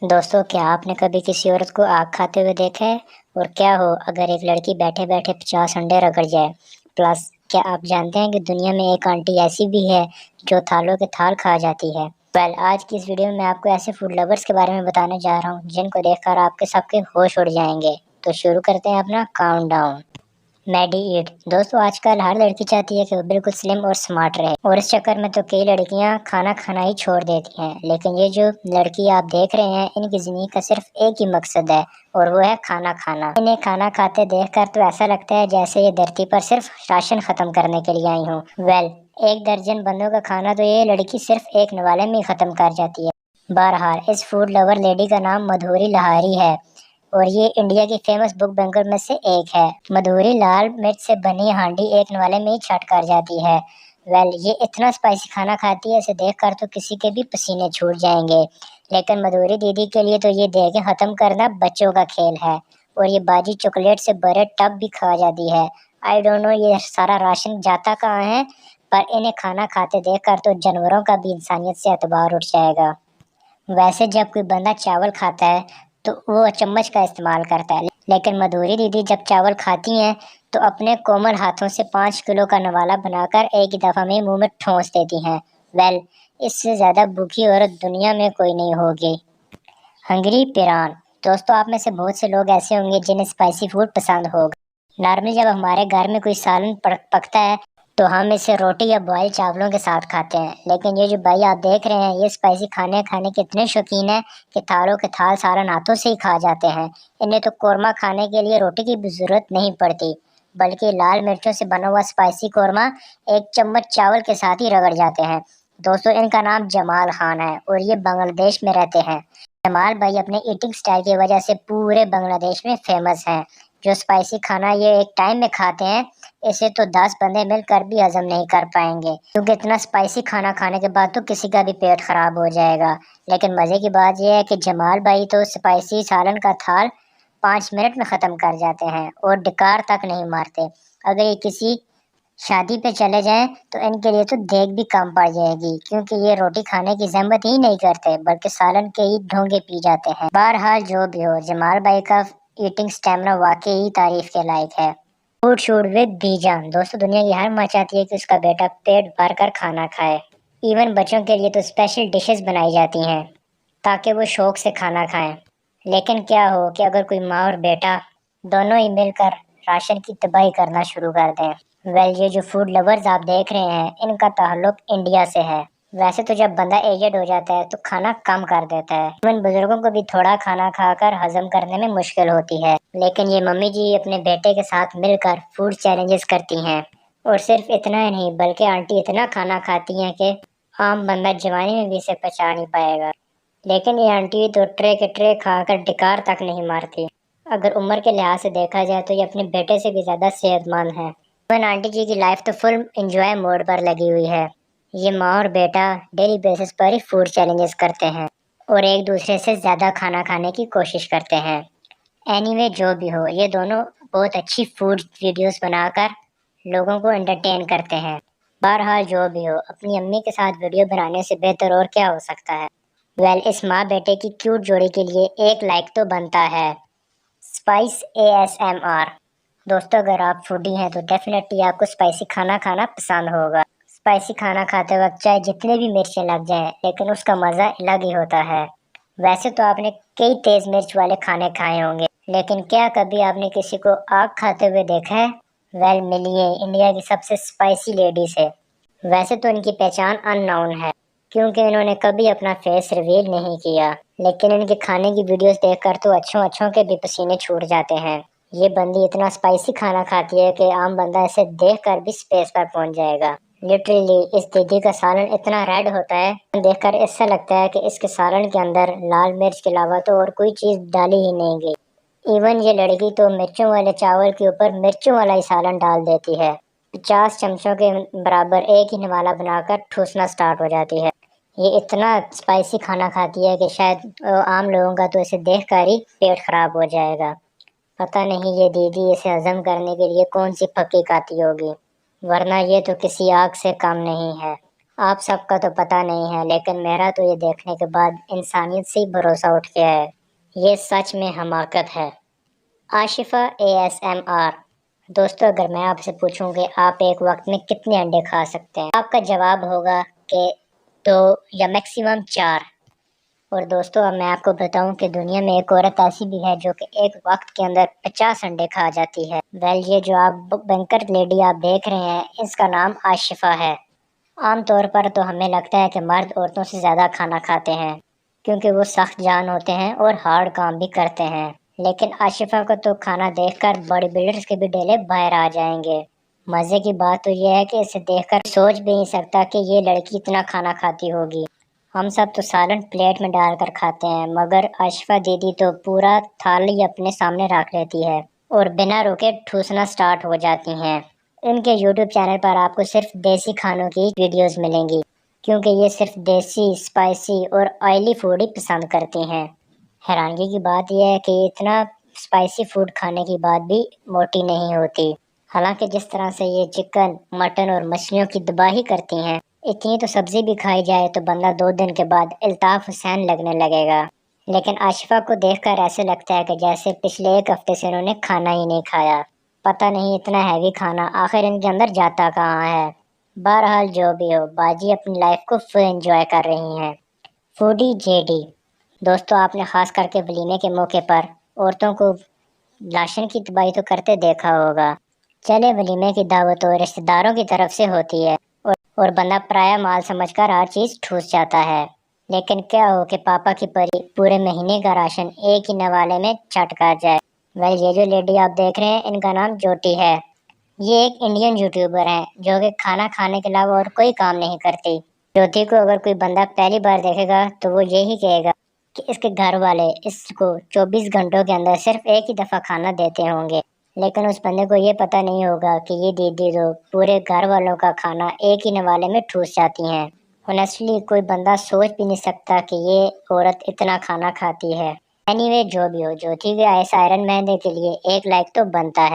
दोस्तों, क्या आपने कभी किसी औरत को आग खाते हुए देखा है? और क्या हो अगर एक लड़की बैठे बैठे 50 अंडे रगड़ जाए? प्लस क्या आप जानते हैं कि दुनिया में एक आंटी ऐसी भी है जो थालों के थाल खा जाती है? आज की इस वीडियो में मैं आपको ऐसे फूड लवर्स के बारे में बताने जा रहा हूँ जिनको देखकर आपके सबके होश उड़ जाएंगे। तो शुरू करते हैं अपना काउंटडाउन। मैडी ईट। दोस्तों, आजकल हर लड़की चाहती है कि वो बिल्कुल स्लिम और स्मार्ट रहे, और इस चक्कर में तो कई लड़कियां खाना खाना ही छोड़ देती हैं। लेकिन ये जो लड़की आप देख रहे हैं, इनकी जिंदगी का सिर्फ एक ही मकसद है, और वो है खाना खाना। इन्हें खाना खाते देखकर तो ऐसा लगता है जैसे ये धरती पर सिर्फ राशन खत्म करने के लिए आई हूँ। एक दर्जन बंदों का खाना तो ये लड़की सिर्फ एक नवाले में ही खत्म कर जाती है। बहरहाल, इस फूड लवर लेडी का नाम मधुरी लहारी है, और ये इंडिया की फेमस बुक बैंकर में से एक है। मधुरी लाल मिर्च से बनी हांडी एक नवाले में ही छट कर जाती है। ये इतना स्पाइसी खाना खाती है, इसे देखकर तो किसी के भी पसीने छूट जाएंगे। लेकिन मधुरी दीदी के लिए तो ये देह के खत्म करना बच्चों का खेल है, और ये बाजी चॉकलेट से भरे टब भी खा जाती है। आई डोंट नो ये सारा राशन जाता कहाँ है, पर इन्हें खाना खाते देखकर तो जानवरों का भी इंसानियत से एतबार उठ जाएगा। वैसे जब कोई बंदा चावल खाता है तो वो चम्मच का इस्तेमाल करता है, लेकिन मधुरी दीदी जब चावल खाती हैं तो अपने कोमल हाथों से 5 किलो का नवाला बनाकर एक ही दफा में मुंह में ठोंस देती हैं। इससे ज्यादा भूखी औरत दुनिया में कोई नहीं होगी। हंगरी पिरान। दोस्तों, आप में से बहुत से लोग ऐसे होंगे जिन्हें स्पाइसी फूड पसंद होगा। नॉर्मली जब हमारे घर में कोई सालन पकता है तो हम इसे रोटी या बॉयल चावलों के साथ खाते हैं। लेकिन ये जो भाई आप देख रहे हैं, ये स्पाइसी खाने खाने के इतने शौकीन है कि थालों के थाल सालन हाथों से ही खा जाते हैं। इन्हें तो कौरमा खाने के लिए रोटी की भी जरूरत नहीं पड़ती, बल्कि लाल मिर्चों से बना हुआ स्पाइसी कौरमा एक चम्मच चावल के साथ ही रगड़ जाते हैं। दोस्तों, इनका नाम जमाल खान है और ये बांग्लादेश में रहते हैं। जमाल भाई अपने ईटिंग स्टाइल की वजह से पूरे बांग्लादेश में फेमस हैं। जो स्पाइसी खाना ये एक टाइम में खाते हैं, इसे तो 10 बंदे मिलकर भी हजम नहीं कर पाएंगे, क्योंकि इतना स्पाइसी खाना खाने के बाद तो किसी का भी पेट खराब हो जाएगा। लेकिन मजे की बात यह है कि जमाल भाई तो स्पाइसी सालन का थाल 5 मिनट में खत्म कर जाते हैं और डिकार तक नहीं मारते। अगर ये किसी शादी पे चले जाएं तो इनके लिए तो देख भी कम पड़ जाएगी, क्योंकि ये रोटी खाने की जहमत ही नहीं करते, बल्कि सालन के ही ढोंगे पी जाते हैं। बहरहाल जो भी हो, जमाल भाई का ईटिंग स्टेमिना वाकई ही तारीफ के लायक है। Food shoot with Bijan. दोस्तों, दुनिया की हर माँ चाहती है कि उसका बेटा पेट भर कर खाना खाए। इवन बच्चों के लिए तो स्पेशल डिशेस बनाई जाती हैं ताकि वो शौक से खाना खाएं। लेकिन क्या हो कि अगर कोई माँ और बेटा दोनों ही मिलकर राशन की तबाही करना शुरू कर दें। ये जो फूड लवर्स आप देख रहे हैं, इनका ताल्लुक इंडिया से है। वैसे तो जब बंदा एजेड हो जाता है तो खाना कम कर देता है। इवन बुजुर्गों को भी थोड़ा खाना खाकर हजम करने में मुश्किल होती है। लेकिन ये मम्मी जी अपने बेटे के साथ मिलकर फूड चैलेंजेस करती हैं, और सिर्फ इतना ही नहीं बल्कि आंटी इतना खाना खाती हैं कि आम बंदा जवानी में भी इसे पचा नहीं पाएगा। लेकिन ये आंटी तो ट्रे के ट्रे खाकर डिकार तक नहीं मारती। अगर उम्र के लिहाज से देखा जाए तो ये अपने बेटे से भी ज्यादा सेहतमंद है। इवन आंटी जी की लाइफ तो फुल एंजॉय मोड पर लगी हुई है। ये माँ और बेटा डेली बेसिस पर ही फूड चैलेंजेस करते हैं और एक दूसरे से ज्यादा खाना खाने की कोशिश करते हैं। एनीवे जो भी हो, ये दोनों बहुत अच्छी फूड वीडियोस बनाकर लोगों को एंटरटेन करते हैं। बहरहाल जो भी हो, अपनी अम्मी के साथ वीडियो बनाने से बेहतर और क्या हो सकता है। इस माँ बेटे की क्यूट जोड़ी के लिए एक लाइक तो बनता है। Spice ASMR। दोस्तों, अगर आप फूडी हैं तो डेफिनेटली आपको स्पाइसी खाना खाना पसंद होगा। स्पाइसी खाना खाते वक्त चाहे जितने भी मिर्चें लग जाएं, लेकिन उसका मज़ा अलग ही होता है। वैसे तो आपने कई तेज मिर्च वाले खाने खाए होंगे, लेकिन क्या कभी आपने किसी को आग खाते हुए देखा है? मिलिए इंडिया की सबसे स्पाइसी लेडी से। वैसे तो इनकी पहचान अननोन है, क्योंकि इन्होंने कभी अपना फेस रिवील नहीं किया। लेकिन इनके खाने की वीडियोस देखकर तो अच्छों अच्छों के भी पसीने छूट जाते हैं। ये बंदी इतना स्पाइसी खाना खाती है कि आम बंदा इसे देखकर भी स्पेस पर पहुंच जाएगा। लिटरली इस दीदी का सालन इतना रेड होता है, देखकर ऐसा लगता है कि इसके सालन के अंदर लाल मिर्च के अलावा तो और कोई चीज डाली ही नहीं गई। इवन ये लड़की तो मिर्चों वाले चावल के ऊपर मिर्चों वाला ही सालन डाल देती है। 50 चमचों के बराबर एक ही निवाला बनाकर ठूसना स्टार्ट हो जाती है। ये इतना स्पाइसी खाना खाती है कि शायद आम लोगों का तो इसे देखकर ही पेट खराब हो जाएगा। पता नहीं ये दीदी इसे हजम करने के लिए कौन सी फकी खाती होगी, वरना ये तो किसी आग से कम नहीं है। آپ سب کا تو پتہ نہیں ہے، لیکن میرا تو یہ دیکھنے کے بعد انسانیت سے ہی بھروسہ اٹھ گیا ہے۔ یہ سچ میں حماقت ہے۔ آشفہ ASMR: دوستو، اگر میں آپ سے پوچھوں کہ آپ ایک وقت میں کتنے انڈے کھا سکتے ہیں، آپ کا جواب ہوگا کہ 2 یا میکسیمم 4۔ اور دوستو، اب میں آپ کو بتاؤں کہ دنیا میں ایک عورت ایسی بھی ہے جو کہ ایک وقت کے اندر 50 انڈے کھا جاتی ہے۔ یہ جو آپ بینکر لیڈی آپ دیکھ رہے ہیں، اس کا نام آشفہ ہے۔ عام طور پر تو ہمیں لگتا ہے کہ مرد عورتوں سے زیادہ کھانا کھاتے ہیں، کیونکہ وہ سخت جان ہوتے ہیں اور ہارڈ کام بھی کرتے ہیں۔ لیکن آشفہ کو تو کھانا دیکھ کر باڈی بلڈرز کے بھی ڈیلے باہر آ جائیں گے۔ مزے کی بات تو یہ ہے کہ اسے دیکھ کر سوچ بھی نہیں سکتا کہ یہ لڑکی اتنا کھانا کھاتی ہوگی۔ ہم سب تو سالن پلیٹ میں ڈال کر کھاتے ہیں، مگر آشفہ دیدی تو پورا تھالی اپنے سامنے رکھ لیتی ہے اور بنا روکے ٹھوسنا سٹارٹ ہو جاتی ہیں۔ ان کے یوٹیوب چینل پر آپ کو صرف دیسی کھانوں کی ویڈیوز ملیں گی، کیونکہ یہ صرف دیسی، اسپائسی اور آئلی فوڈ ہی پسند کرتی ہیں۔ حیرانگی کی بات یہ ہے کہ اتنا اسپائسی فوڈ کھانے کے بعد بھی موٹی نہیں ہوتی، حالانکہ جس طرح سے یہ چکن، مٹن اور مچھلیوں کی تباہی کرتی ہیں، اتنی تو سبزی بھی کھائی جائے تو بندہ 2 دن کے بعد الطاف حسین لگنے لگے گا۔ لیکن آشفہ کو دیکھ کر ایسے لگتا ہے کہ جیسے پچھلے 1 ہفتے سے انہوں نے کھانا ہی نہیں کھایا۔ پتہ نہیں اتنا ہیوی کھانا آخر ان کے اندر جاتا کہاں ہے۔ بہرحال جو بھی ہو، باجی اپنی لائف کو فل انجوائے کر رہی ہیں۔ فوڈی JD: دوستو، آپ نے خاص کر کے ولیمے کے موقع پر عورتوں کو لاشن کی تباہی تو کرتے دیکھا ہوگا۔ چلے ولیمے کی دعوت تو رشتہ داروں کی طرف سے ہوتی ہے اور بندہ پرایا مال سمجھ کر ہر چیز ٹھوس جاتا ہے، لیکن کیا ہو کہ پاپا کی پری پورے مہینے کا راشن ایک ہی نوالے میں چٹ کر جائے۔ یہ جو لیڈی آپ دیکھ رہے ہیں، ان کا نام جوٹی ہے۔ یہ ایک انڈین یوٹیوبر ہیں جو کہ کھانا کھانے کے علاوہ اور کوئی کام نہیں کرتی۔ جوتی کو اگر کوئی بندہ پہلی بار دیکھے گا تو وہ یہی کہے گا کہ اس کے گھر والے اس کو 24 گھنٹوں کے اندر صرف ایک ہی دفعہ کھانا دیتے ہوں گے، لیکن اس بندے کو یہ پتہ نہیں ہوگا کہ یہ دیدی تو پورے گھر والوں کا کھانا ایک ہی نوالے میں ٹھوس جاتی ہیں۔ honestly کوئی بندہ سوچ بھی نہیں سکتا کہ یہ عورت اتنا کھانا کھاتی ہے۔ جو بھی ہو، جوتی کے اس آئرن مہندے کے لیے 1 لائک تو بنتا ہے۔